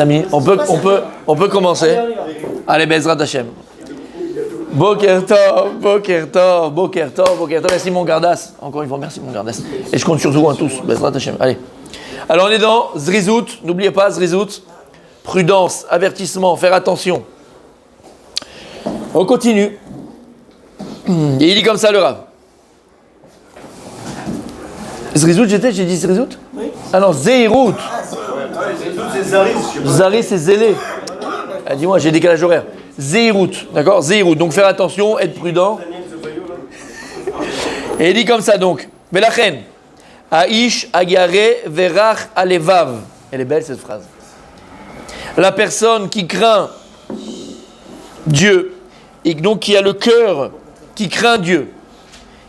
Amis, on peut commencer. Allez, Bezrat Hashem. Boker Tov, Boker Tov, Boker Tov, Boker Tov. Merci mon Gardas. Encore une fois, merci mon Gardas. Et je compte sur vous, tous. Bezrat Hashem. Allez. Alors on est dans Zrizout. N'oubliez pas Zrizout. Prudence, avertissement, faire attention. On continue. Et il dit comme ça le Rav. Zrizout, j'ai dit Zrizout? Oui. Ah non, Zeirut. C'est Zaris. Zaris, c'est zélé. Ah, dis-moi, j'ai décalage horaire. Zeirut, d'accord? Zeirut. Donc faire attention, être prudent. Et il dit comme ça donc. Velachen. Aish agare verach alevav. Elle est belle cette phrase. La personne qui craint Dieu et donc qui a le cœur qui craint Dieu.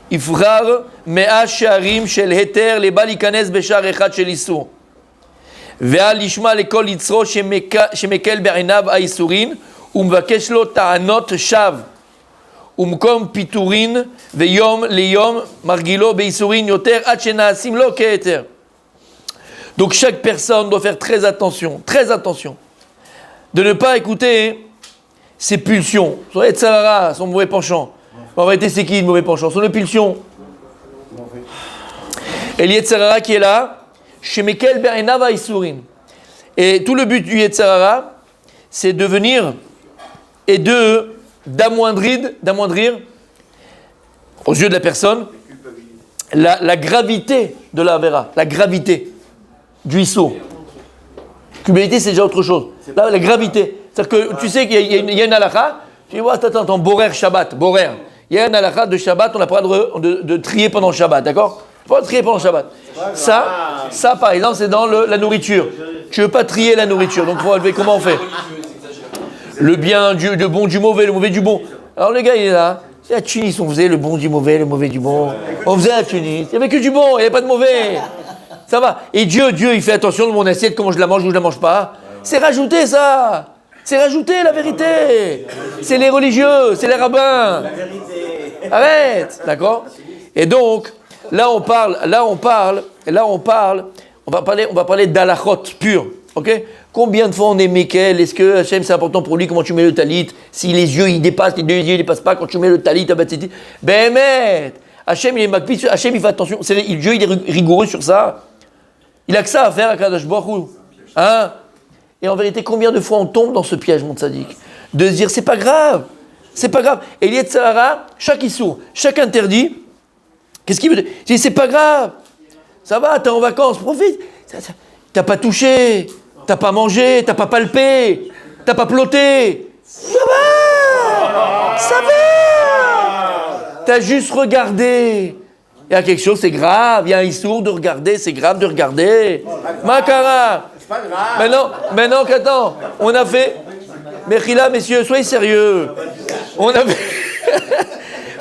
Ifrar mea she'arim shel heter leba likanes beshar echad shel isur. Ve'al yishma lekol yitzro shemekel be'inav ha'isurin umvakesh lo ta'anot shav umkom piturin ve'yom leyom margilo be'isurin yoter ad shena'asim lo ke'heter. Donc chaque personne doit faire très attention de ne pas écouter ses pulsions. Son Yetzirah, son mauvais penchant. En vérité, c'est qui le mauvais penchant? Son pulsion. Et le Yetzirah qui est là, Shemekel be'inav ha'isurin. Et tout le but du Yetzirah, c'est de venir et d'amoindrir aux yeux de la personne la gravité de la Avera, la gravité du Issur. Culpabilité, c'est déjà autre chose. Là, la gravité. C'est-à-dire que tu sais qu'il y a une halakha, tu dis, attends, Borer Shabbat, Borer. Il y a une halakha de Shabbat, on n'a pas le droit de trier pendant le Shabbat, d'accord? On ne peut pas trier pendant le Shabbat. Ça, par exemple, c'est dans la nourriture. Tu ne veux pas trier la nourriture, donc comment on fait? Le bien, le bon du mauvais, le mauvais du bon. Alors le gars, il est là. C'est à Tunis, on faisait le bon du mauvais, le mauvais du bon. On faisait à Tunis. Il n'y avait que du bon, il n'y avait pas de mauvais. Ça va. Et Dieu, il fait attention de mon assiette, comment je la mange ou je la mange pas. C'est rajouté ça. C'est rajouté la vérité. C'est les religieux, c'est les rabbins. Arrête, d'accord? Et donc, on va parler d'halachot pur, ok? Combien de fois on est Mekel? Est-ce que Hachem c'est important pour lui? Comment tu mets le talit? Si les yeux ils dépassent, les deux yeux ils dépassent pas quand tu mets le talit, Bémet. Hachem il est makpid, Hachem il fait attention. Dieu il est rigoureux sur ça. Il a que ça à faire à Kadosh Baruch Hu. Hein? Et en vérité, combien de fois on tombe dans ce piège, mon tzaddik? De se dire, c'est pas grave. Et il y a Yetzirah, chaque issur, chaque interdit, qu'est-ce qu'il veut dire? Il dit, c'est pas grave. Ça va, t'es en vacances, profite. T'as pas touché, t'as pas mangé, t'as pas palpé, t'as pas ploté. Ça va. T'as juste regardé. Il y a quelque chose, c'est grave. Il y a un issour de regarder, c'est grave de regarder. Makara. Maintenant qu'attends, on a fait. Mechila, messieurs, soyez sérieux.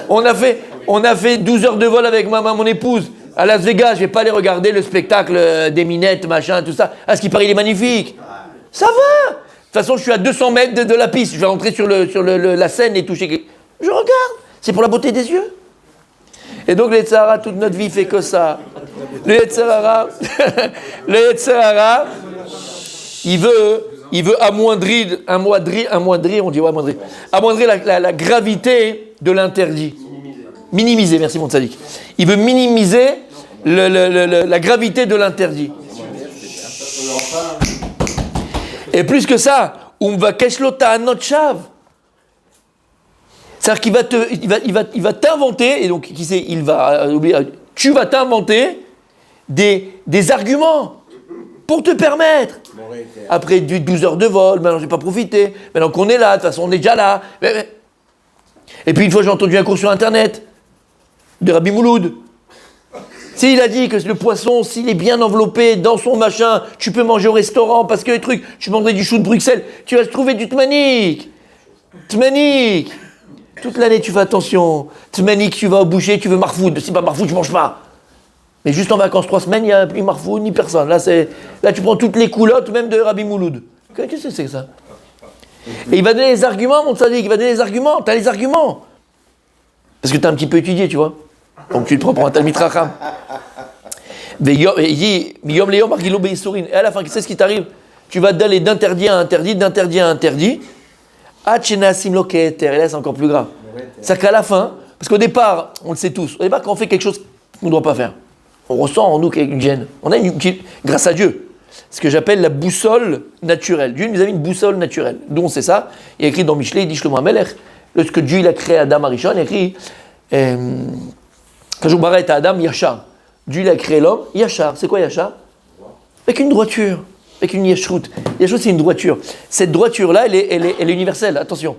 On a fait 12 heures de vol avec mon épouse à Las Vegas. Je vais pas aller regarder le spectacle des minettes, machin, tout ça. À ce qui paraît, il est magnifique. Ça va. De toute façon, je suis à 200 mètres de la piste. Je vais rentrer sur la scène et toucher. Je regarde. C'est pour la beauté des yeux. Et donc, le Yetzirah, toute notre vie fait que ça. Le Yetzirah, il veut amoindrir la gravité de l'interdit. Minimiser, merci mon tzaddik. Il veut minimiser la gravité de l'interdit. Et plus que ça, c'est-à-dire qu'il va t'inventer, et donc qui sait, tu vas t'inventer des arguments pour te permettre. Après 12 heures de vol, maintenant j'ai pas profité, maintenant qu'on est là, de toute façon on est déjà là. Et puis une fois j'ai entendu un cours sur internet de Rabbi Mouloud. Il a dit que le poisson, s'il est bien enveloppé dans son machin, tu peux manger au restaurant parce que les trucs, tu mangerais du chou de Bruxelles, tu vas trouver du tmanik. Toute l'année tu fais attention. Tmanik, tu vas au boucher, tu veux marfoud. Si pas marfoud, tu manges pas. Mais juste en vacances, 3 semaines, il n'y a plus marfoud ni personne. Là, tu prends toutes les coulottes, même de Rabbi Mouloud. Qu'est-ce que c'est que ça? Et il va donner les arguments, mon tzaddik, il va donner les arguments. T'as les arguments. Parce que t'as un petit peu étudié, tu vois. Donc tu le prends pour un Talmid Chacham. Et à la fin, qu'est-ce qui t'arrive? tu vas d'aller d'interdit à interdit, d'interdit à interdit. Et là, c'est encore plus grave. C'est-à-dire qu'à la fin, parce qu'au départ, on le sait tous, au départ, quand on fait quelque chose qu'on ne doit pas faire, on ressent en nous qu'il y a une gêne. On a grâce à Dieu, ce que j'appelle la boussole naturelle. Dieu nous a mis une boussole naturelle. D'où on sait ça? Il y a écrit dans Michelet, il dit Shlomo HaMelech, lorsque Dieu il a créé Adam Arishon, il a écrit quand je barre à Adam, Yachar. Dieu il a créé l'homme, Yachar. C'est quoi Yachar? Avec une droiture, avec une yeshrut. Yeshrut, c'est une droiture. Cette droiture-là, elle est universelle, attention.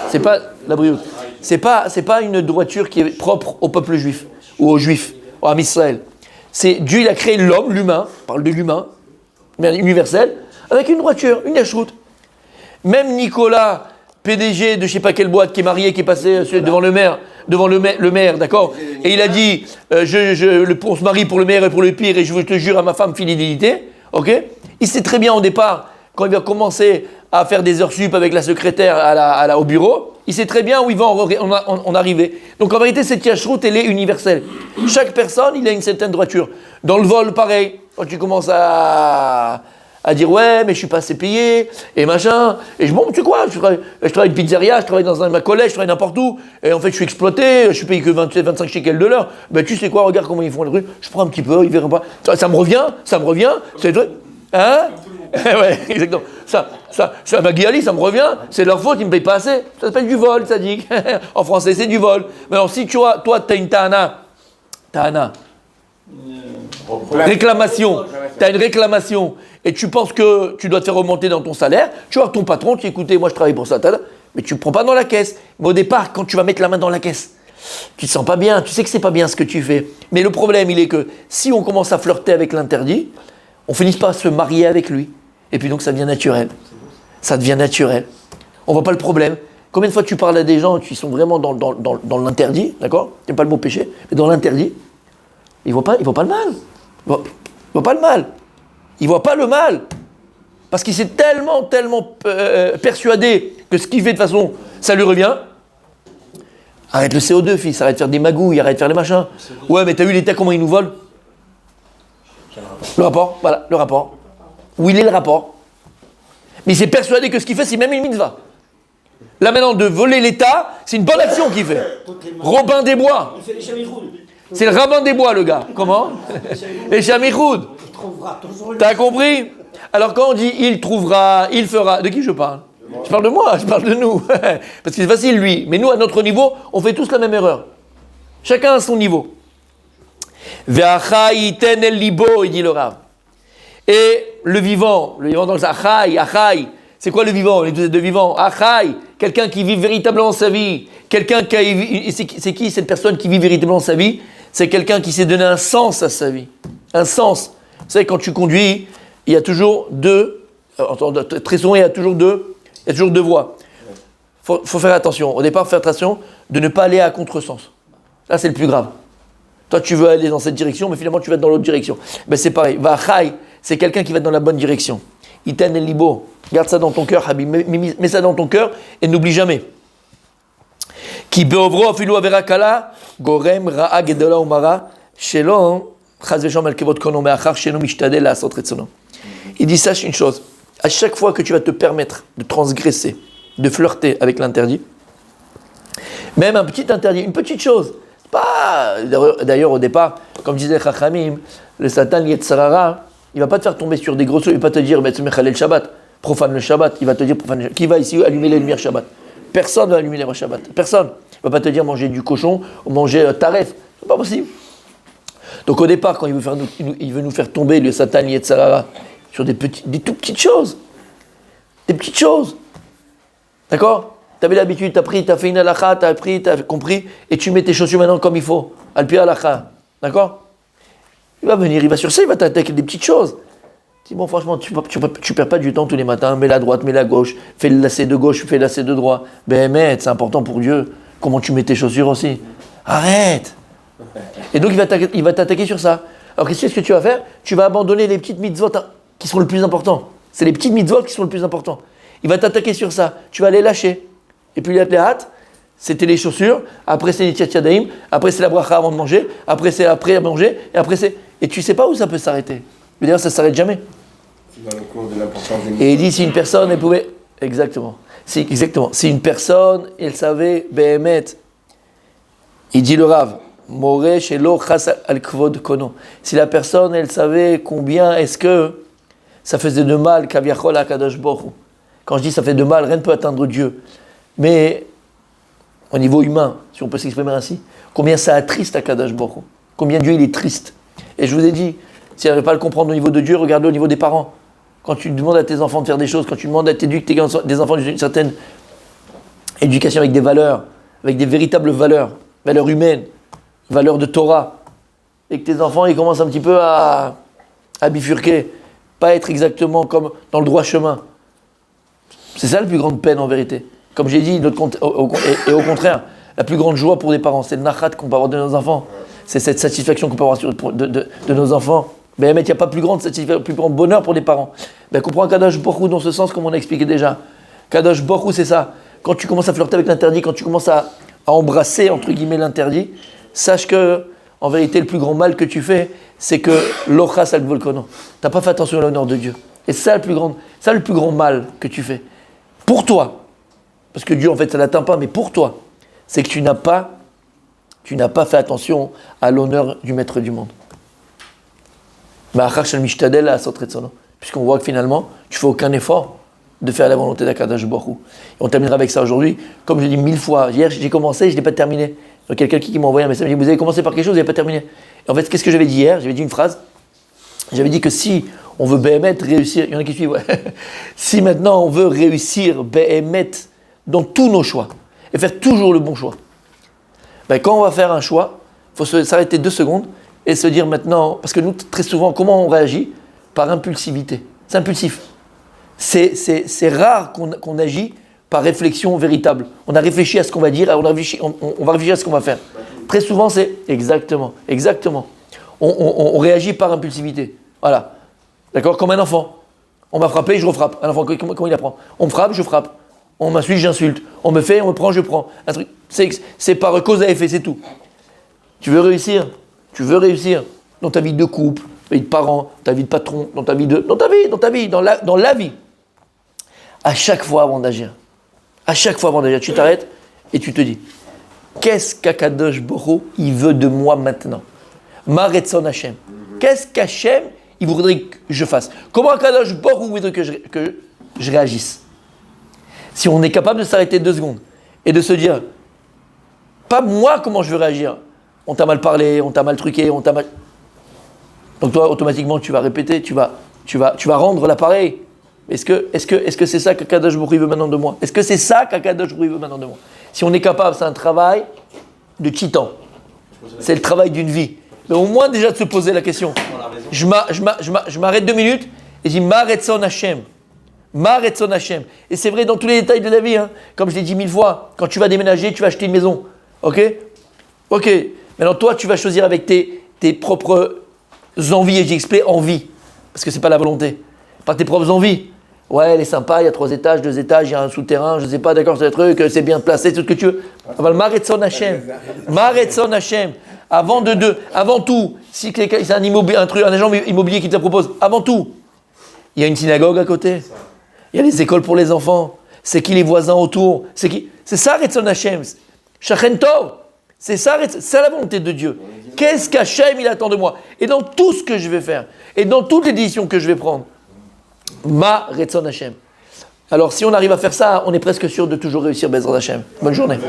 C'est pas la brioute. C'est pas une droiture qui est propre au peuple juif, ou aux juifs, ou à Israël. C'est Dieu, il a créé l'homme, l'humain, on parle de l'humain, mais universel, avec une droiture, une yeshrut. Même Nicolas, PDG de je sais pas quelle boîte, qui est marié, qui est passé devant le maire, d'accord? Et il a dit, on se marie pour le meilleur et pour le pire, et je te jure à ma femme fidélité, ok? Il sait très bien au départ, quand il va commencer à faire des heures sup avec la secrétaire au bureau, il sait très bien où il va en arriver. Donc en vérité, cette yashrut, elle est universelle. Chaque personne, il a une certaine droiture. Dans le vol, pareil. Quand tu commences à dire ouais, mais je suis pas assez payé, et machin, et bon, tu sais quoi, je travaille une pizzeria, je travaille dans ma collège, je travaille n'importe où, et en fait je suis exploité, je suis payé que 25 shekels de l'heure, ben tu sais quoi, regarde comment ils font les trucs, je prends un petit peu, ils verront pas, ça me revient, c'est le truc, hein? Ouais, exactement, ça Magui Ali, ça me revient, c'est de leur faute, ils me payent pas assez, ça s'appelle du vol, ça dit, en français c'est du vol, mais alors si tu vois, toi t'as une tahana, réclamation, tu as une réclamation et tu penses que tu dois te faire remonter dans ton salaire, tu vois que ton patron, tu dis écoutez, moi je travaille pour ça, mais tu ne prends pas dans la caisse. Mais au départ, quand tu vas mettre la main dans la caisse, tu ne te sens pas bien, tu sais que c'est pas bien ce que tu fais. Mais le problème, il est que si on commence à flirter avec l'interdit, on finit pas à se marier avec lui. Et puis donc ça devient naturel. Ça devient naturel. On voit pas le problème. Combien de fois tu parles à des gens qui sont vraiment dans l'interdit, d'accord? Tu n'aimes pas le mot péché, mais dans l'interdit, ils ne voient pas le mal. Il voit pas le mal. Il voit pas le mal. Parce qu'il s'est tellement persuadé que ce qu'il fait de toute façon, ça lui revient. Arrête le CO2, fils. Arrête de faire des magouilles, arrête de faire les machins. Ouais, mais t'as vu l'État, comment il nous vole? Le rapport, voilà, le rapport. Où il est le rapport? Mais il s'est persuadé que ce qu'il fait, c'est même une mitzvah. Là maintenant, de voler l'État, c'est une bonne action qu'il fait. Robin des Bois. Il fait les chamichoud. C'est le rabbin des bois, le gars. Comment? Les chamichoud. Il trouvera toujours. T'as compris? Alors quand on dit il trouvera, il fera, de qui je parle? Je parle de moi, je parle de nous. Parce que c'est facile, lui. Mais nous, à notre niveau, on fait tous la même erreur. Chacun à son niveau. Ve'achai ten el libo, il dit le Rav. Et le vivant dans le achai, c'est quoi le vivant? Les deux vivants. Achai, quelqu'un qui vit véritablement sa vie. C'est qui cette personne qui vit véritablement sa vie? C'est quelqu'un qui s'est donné un sens à sa vie. Un sens. Vous savez, quand tu conduis, il y a toujours très souvent, il y a toujours deux voies. Faut faire attention. Au départ, faire attention de ne pas aller à contresens. Là, c'est le plus grave. Toi, tu veux aller dans cette direction, mais finalement, tu vas dans l'autre direction. Ben, c'est pareil. Vachai, c'est quelqu'un qui va dans la bonne direction. Iten el libo. Garde ça dans ton cœur, Habib. Mets ça dans ton cœur et n'oublie jamais. Ki beovro afilu avera kala gorem ra'a gedola umara shelo chas vesham al kevod kono me'achar sheno mishtadel la'asot retzono. Il dit sache une chose, à chaque fois que tu vas te permettre de transgresser, de flirter avec l'interdit, même un petit interdit, une petite chose, pas d'ailleurs au départ, comme disait Chachamim, le Satan Yetzarara, il va pas te faire tomber sur des gros trucs, il va pas te dire le Shabbat, profane le Shabbat, il va te dire profane. Qui va ici allumer les lumières Shabbat? Personne ne va allumer les lumières Shabbat. Personne. Il ne va pas te dire manger du cochon ou manger taref. C'est pas possible. Donc au départ, quand il veut nous faire tomber le Satan Yetzarara sur des tout petites choses. Des petites choses. D'accord? Tu avais l'habitude, tu as pris, tu as fait une halakha, tu as appris, tu as compris, et tu mets tes chaussures maintenant comme il faut. Al-pi halakha. D'accord? Il va venir, il va sur ça, il va t'attaquer des petites choses. Dis bon, franchement, tu perds pas du temps tous les matins, mets la droite, mets la gauche, fais le lacet de gauche, fais le lacet de droite. Ben, mais c'est important pour Dieu. Comment tu mets tes chaussures aussi? Arrête! Et donc, il va t'attaquer sur ça. Alors, qu'est-ce que tu vas faire? Tu vas abandonner les petites mitzvot qui sont le plus important. C'est les petites mitzvot qui sont le plus important. Il va t'attaquer sur ça. Tu vas les lâcher. Et puis, les hâte, c'était les chaussures. Après, c'est les tchatchadaïm. Après, c'est la bracha avant de manger. Après, c'est après à manger. Et après, c'est. Et tu sais pas où ça peut s'arrêter. D'ailleurs, ça ne s'arrête jamais. Dans le cours de l'importance des Et il dit si une personne, elle pouvait... Exactement. Exactement. Si une personne, elle savait, Behemet, il dit le Rav, Moreh shelo chas al kvod kono. Si la personne, elle savait combien est-ce que ça faisait de mal, kaviachol akadosh baruch hu. Quand je dis ça fait de mal, rien ne peut atteindre Dieu. Mais au niveau humain, si on peut s'exprimer ainsi, combien ça attriste Akadosh Baruch Hu. Combien Dieu il est triste. Et je vous ai dit, si on n'arrive pas à le comprendre au niveau de Dieu, regardez au niveau des parents. Quand tu demandes à tes enfants de faire des choses, quand tu demandes à t'éduquer des enfants d'une certaine éducation avec des valeurs, avec des véritables valeurs, valeurs humaines, valeurs de Torah, et que tes enfants ils commencent un petit peu à bifurquer, pas être exactement comme dans le droit chemin. C'est ça la plus grande peine en vérité. Comme j'ai dit, et au contraire, la plus grande joie pour des parents, c'est le nachat qu'on peut avoir de nos enfants. C'est cette satisfaction qu'on peut avoir de nos enfants. Mais il n'y a pas plus grande satisfaction, plus grand bonheur pour des parents. Ben, comprends Kadosh Baruch Hu dans ce sens, comme on a expliqué déjà. Kadosh Baruch Hu, c'est ça. Quand tu commences à flirter avec l'interdit, quand tu commences à embrasser, entre guillemets, l'interdit, sache que, en vérité, le plus grand mal que tu fais, c'est que l'ochas al volkono. Tu n'as pas fait attention à l'honneur de Dieu. Et c'est ça le plus grand mal que tu fais. Pour toi. Parce que Dieu, en fait, ça ne l'atteint pas, mais pour toi. C'est que tu n'as pas fait attention à l'honneur du maître du monde. Puisqu'on voit que finalement, tu ne fais aucun effort de faire la volonté d'Akadosh Baruch Hu. Et on terminera avec ça aujourd'hui. Comme je l'ai dit 1000 fois, hier j'ai commencé, je ne l'ai pas terminé. Donc quelqu'un qui m'a envoyé un message, il me dit, vous avez commencé par quelque chose, vous n'avez pas terminé. Et en fait, qu'est-ce que j'avais dit hier? J'avais dit une phrase. J'avais dit que si on veut Behemet réussir, il y en a qui suivent, ouais. Si maintenant on veut réussir Behemet dans tous nos choix, et faire toujours le bon choix, ben quand on va faire un choix, il faut s'arrêter 2 secondes et se dire maintenant, parce que nous, très souvent, comment on réagit? Par impulsivité. C'est impulsif. C'est rare qu'on agit par réflexion véritable. On a réfléchi à ce qu'on va dire, on va réfléchir à ce qu'on va faire. Très souvent, c'est exactement. On réagit par impulsivité. Voilà. D'accord? Comme un enfant. On m'a frappé, je refrappe. Un enfant, comment il apprend? On me frappe, je frappe. On m'insulte, j'insulte. On me fait, on me prend, je prends. Un truc. C'est par cause à effet, c'est tout. Tu veux réussir dans ta vie de couple, ta vie de parent, ta vie de patron, dans ta vie, dans la vie. À chaque fois avant d'agir, tu t'arrêtes et tu te dis, qu'est-ce qu'Akadosh Baruch Hu, il veut de moi maintenant? Ma Retzon Hashem. Qu'est-ce qu'Hashem, il voudrait que je fasse? Comment Akadosh Baruch Hu voudrait que je réagisse? Si on est capable de s'arrêter 2 secondes et de se dire, pas moi comment je veux réagir. On t'a mal parlé, on t'a mal truqué, on t'a mal... Donc toi, automatiquement, tu vas répéter, tu vas rendre l'appareil. Est-ce que c'est ça qu'Akadosh Baruch Hu veut maintenant de moi? Est-ce que c'est ça qu'Akadosh Baruch Hu veut maintenant de moi? Si on est capable, c'est un travail de titan. C'est le travail d'une vie. Mais au moins déjà de se poser la question. Je m'arrête 2 minutes et je dis Ma Retzon Hashem. Ma Retzon Hashem. Et c'est vrai dans tous les détails de la vie. Hein. Comme je l'ai dit 1000 fois, quand tu vas déménager, tu vas acheter une maison. Ok. Maintenant, toi, tu vas choisir avec tes propres envies, et j'explique envie, parce que c'est pas la volonté. Par tes propres envies. Ouais, elle est sympa, il y a 3 étages, 2 étages, il y a un souterrain, je sais pas, d'accord, c'est un truc, c'est bien placé, tout ce que tu veux. Maretzon Hashem. Maretzon Hashem. Avant tout, si c'est un agent immobilier qui te la propose, avant tout, il y a une synagogue à côté. Il y a les écoles pour les enfants. C'est qui les voisins autour? C'est ça, Retzon Hashem. Shachen Tov. C'est ça la volonté de Dieu. Qu'est-ce qu'Hachem il attend de moi? Et dans tout ce que je vais faire, et dans toutes les décisions que je vais prendre, Ma Retzon Hashem. Alors si on arrive à faire ça, on est presque sûr de toujours réussir Bezrat Hashem. Bonne journée.